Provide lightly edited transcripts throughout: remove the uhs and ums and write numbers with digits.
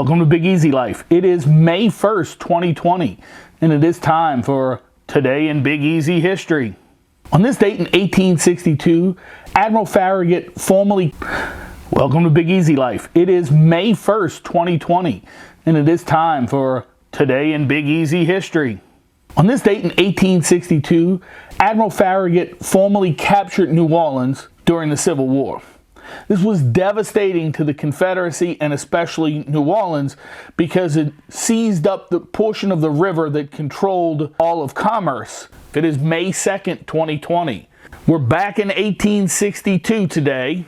Welcome to Big Easy Life. It is May 1st, 2020, and it is time for Today in Big Easy History. On this date in 1862, Admiral Farragut formally... Welcome to Big Easy Life. It is May 1st, 2020, and it is time for Today in Big Easy History. On this date in 1862, Admiral Farragut formally captured New Orleans during the Civil War. This was devastating to the Confederacy and especially New Orleans because it seized up the portion of the river that controlled all of commerce. It is May 2nd, 2020. We're back in 1862 today.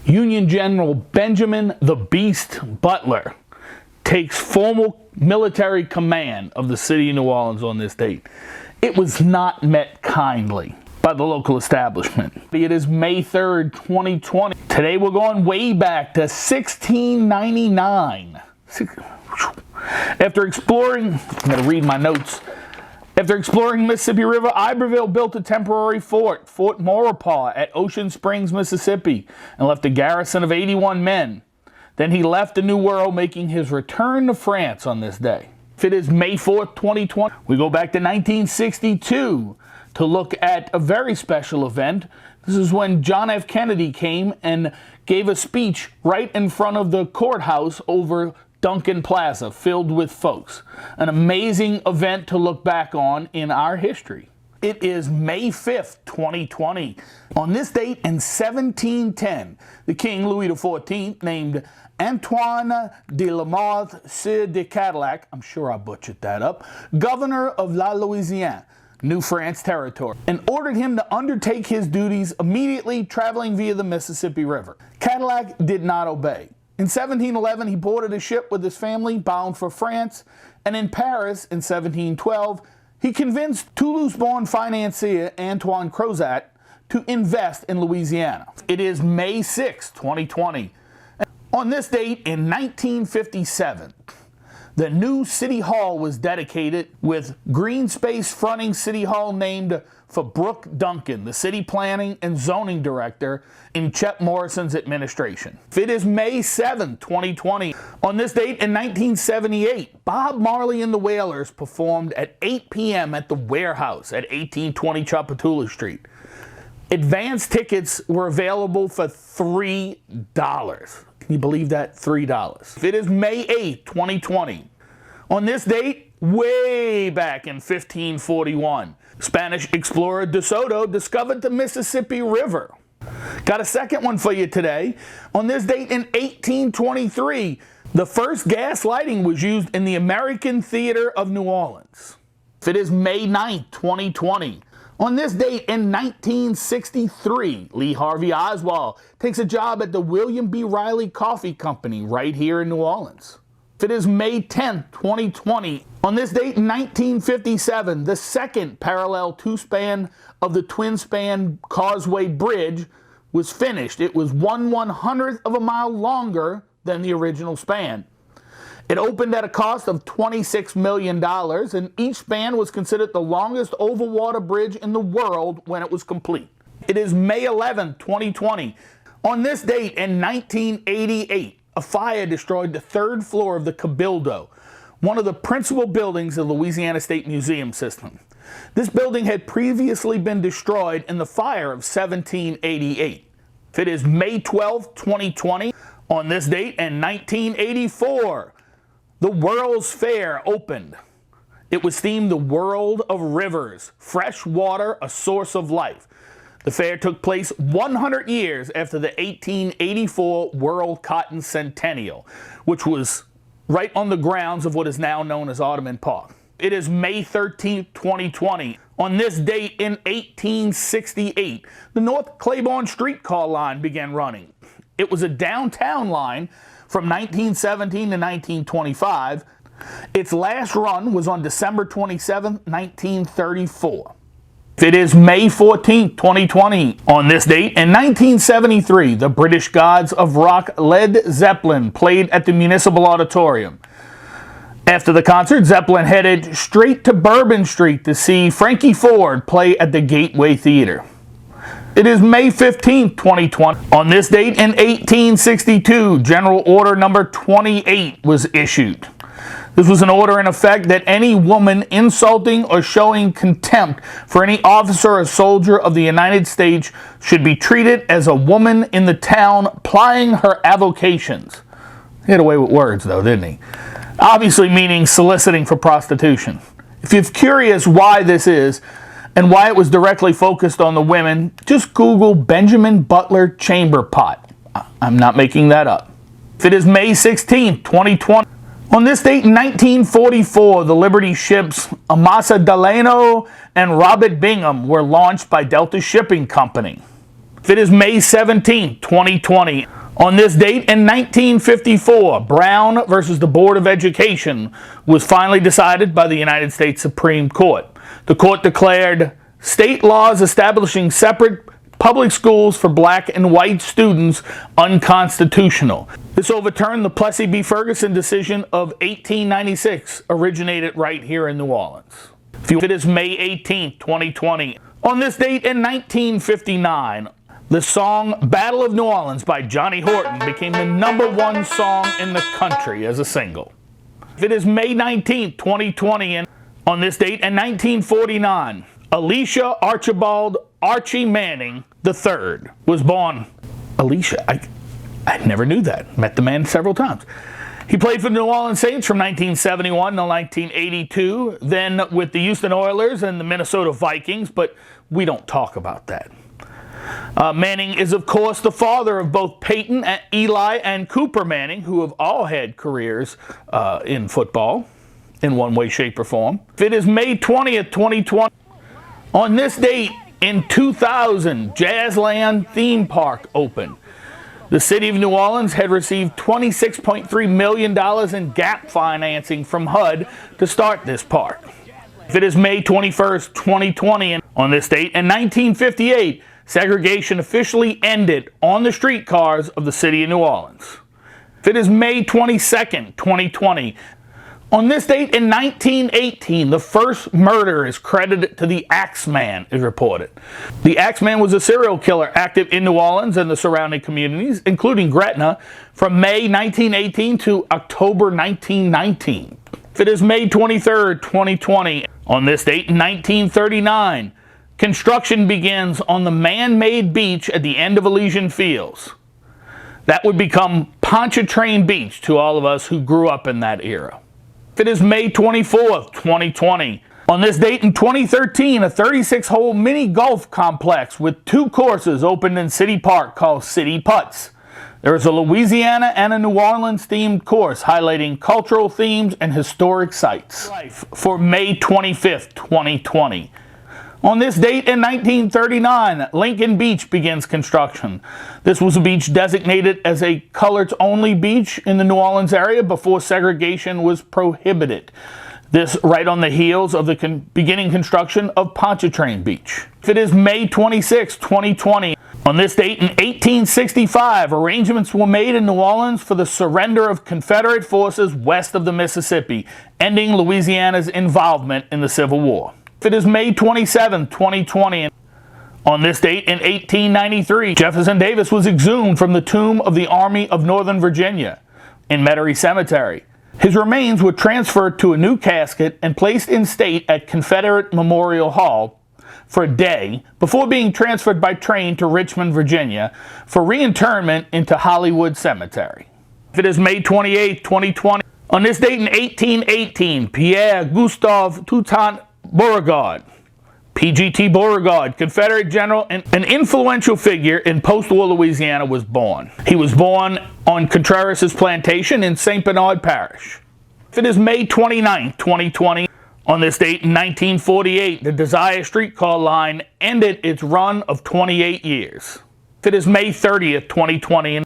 Union General Benjamin the Beast Butler takes formal military command of the city of New Orleans on this date. It was not met kindly by the local establishment. It is May 3rd, 2020. Today we're going way back to 1699. After exploring, I'm going to read my notes. After exploring Mississippi River, Iberville built a temporary fort, Fort Maurepas, at Ocean Springs, Mississippi, and left a garrison of 81 men. Then he left the New World, making his return to France on this day. It is May 4th, 2020. We go back to 1962 to look at a very special event. This is when John F. Kennedy came and gave a speech right in front of the courthouse over Duncan Plaza, filled with folks. An amazing event to look back on in our history. It is May 5th, 2020. On this date in 1710, the King Louis XIV named Antoine de la Mothe Sieur de Cadillac, I'm sure I butchered that up, governor of La Louisiane, New France territory, and ordered him to undertake his duties immediately, traveling via the Mississippi River. Cadillac did not obey. In 1711, he boarded a ship with his family bound for France, and in Paris in 1712, he convinced Toulouse-born financier Antoine Crozat to invest in Louisiana. It is May 6, 2020. On this date in 1957, the new City Hall was dedicated with green space fronting City Hall named for Brooke Duncan, the city planning and zoning director in Chet Morrison's administration. It is May 7, 2020. On this date in 1978, Bob Marley and the Wailers performed at 8 p.m. at the Warehouse at 1820 Chapatula Street. Advance tickets were available for $3. Can you believe that? $3. It is May 8, 2020. On this date, way back in 1541, Spanish explorer De Soto discovered the Mississippi River. Got a second one for you today. On this date in 1823, the first gas lighting was used in the American Theater of New Orleans. It is May 9, 2020. On this date in 1963, Lee Harvey Oswald takes a job at the William B. Riley Coffee Company right here in New Orleans. It is May 10, 2020. On this date in 1957, the second parallel two-span of the twin-span Causeway Bridge was finished. It was 1/100th of a mile longer than the original span. It opened at a cost of $26 million, and each span was considered the longest over-water bridge in the world when it was complete. It is May 11, 2020. On this date in 1988, a fire destroyed the third floor of the Cabildo, one of the principal buildings of the Louisiana State Museum system. This building had previously been destroyed in the fire of 1788. It is May 12, 2020. On this date in 1984, the World's Fair opened. It was themed the World of Rivers, fresh water, a source of life. The fair took place 100 years after the 1884 World Cotton Centennial, which was right on the grounds of what is now known as Ottoman Park. It is May 13, 2020. On this date in 1868, the North Claiborne Streetcar line began running. It was a downtown line from 1917 to 1925. Its last run was on December 27, 1934. It is May 14, 2020. On this date, in 1973, the British gods of rock Led Zeppelin played at the Municipal Auditorium. After the concert, Zeppelin headed straight to Bourbon Street to see Frankie Ford play at the Gateway Theater. It is May 15, 2020. On this date in 1862, General Order Number 28 was issued. This was an order in effect that any woman insulting or showing contempt for any officer or soldier of the United States should be treated as a woman in the town plying her avocations. He had a way with words, though, didn't he? Obviously meaning soliciting for prostitution. If you're curious why this is, and why it was directly focused on the women, just Google Benjamin Butler chamber pot. I'm not making that up. It is May 16, 2020. On this date in 1944, the Liberty ships Amasa Delano and Robert Bingham were launched by Delta Shipping Company. It is May 17, 2020. On this date in 1954, Brown versus the Board of Education was finally decided by the United States Supreme Court. The court declared state laws establishing separate public schools for black and white students unconstitutional. This overturned the Plessy v. Ferguson decision of 1896, originated right here in New Orleans. It is May 18, 2020. On this date in 1959, the song Battle of New Orleans by Johnny Horton became the #1 song in the country as a single. It is May 19, 2020, and on this date in 1949, Alicia Archibald Archie Manning III was born. Alicia, I never knew that. Met the man several times. He played for the New Orleans Saints from 1971 to 1982, then with the Houston Oilers and the Minnesota Vikings, but we don't talk about that. Manning is, of course, the father of both Peyton, Eli, and Cooper Manning, who have all had careers in football in one way, shape, or form. It is May 20th, 2020. On this date in 2000, Jazzland Theme Park opened. The city of New Orleans had received $26.3 million in gap financing from HUD to start this park. It is May 21st, 2020, and on this date in 1958, segregation officially ended on the streetcars of the city of New Orleans. It is May 22nd, 2020. On this date in 1918, the first murder is credited to the Axeman, is reported. The Axeman was a serial killer active in New Orleans and the surrounding communities, including Gretna, from May 1918 to October 1919. It is May 23rd, 2020. On this date in 1939, construction begins on the man-made beach at the end of Elysian Fields. That would become Pontchartrain Beach to all of us who grew up in that era. It is May 24th, 2020. On this date in 2013, a 36-hole mini golf complex with 2 courses opened in City Park called City Putts. There is a Louisiana and a New Orleans themed course highlighting cultural themes and historic sites. For May 25th, 2020. On this date in 1939, Lincoln Beach begins construction. This was a beach designated as a coloreds-only beach in the New Orleans area before segregation was prohibited. This right on the heels of the beginning construction of Pontchartrain Beach. It is May 26, 2020. On this date in 1865, arrangements were made in New Orleans for the surrender of Confederate forces west of the Mississippi, ending Louisiana's involvement in the Civil War. It is May 27, 2020. On this date in 1893, Jefferson Davis was exhumed from the tomb of the Army of Northern Virginia in Metairie Cemetery. His remains were transferred to a new casket and placed in state at Confederate Memorial Hall for a day before being transferred by train to Richmond, Virginia for reinterment into Hollywood Cemetery. It is May 28, 2020. On this date in 1818, Pierre Gustave Toutant Beauregard, PGT Beauregard, Confederate general and an influential figure in post-war Louisiana, was born. He was born on Contreras' plantation in St. Bernard Parish. It is May 29, 2020. On this date in 1948, the Desire Streetcar line ended its run of 28 years. It is May 30th, 2020.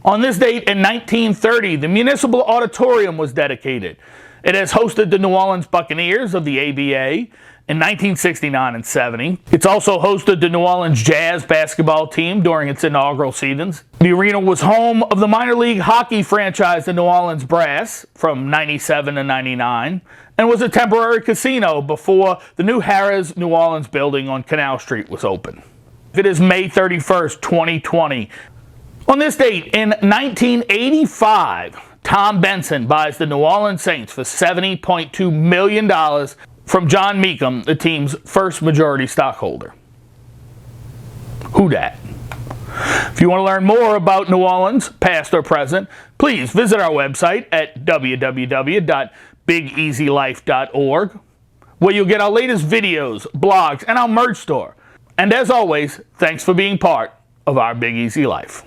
On this date in 1930, the Municipal Auditorium was dedicated. It has hosted the New Orleans Buccaneers of the ABA in 1969 and 70. It's also hosted the New Orleans Jazz basketball team during its inaugural seasons. The arena was home of the minor league hockey franchise, the New Orleans Brass, from 97 to 99, and was a temporary casino before the new Harrah's New Orleans building on Canal Street was opened. It is May 31st, 2020. On this date, in 1985, Tom Benson buys the New Orleans Saints for $70.2 million from John Mecum, the team's first majority stockholder. Who dat? If you want to learn more about New Orleans, past or present, please visit our website at www.bigeasylife.org, where you'll get our latest videos, blogs, and our merch store. And as always, thanks for being part of our Big Easy Life.